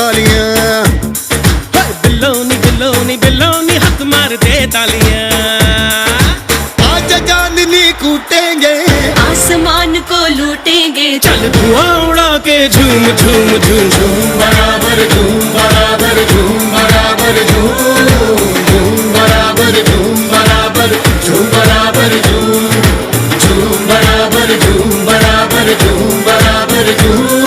तालियां। बिल्लोनी बिल्लोनी बिल्लोनी हक मार दे तालियां। आज चांदनी कूटेंगे, आसमान को लूटेंगे। चल धुआं उड़ा के झूम झूम झूम झूम बराबर झूम बराबर झूम बराबर झूम झूम बराबर झूम बराबर झूम बराबर झूम झूम बराबर झूम बराबर झूम बराबर झूम।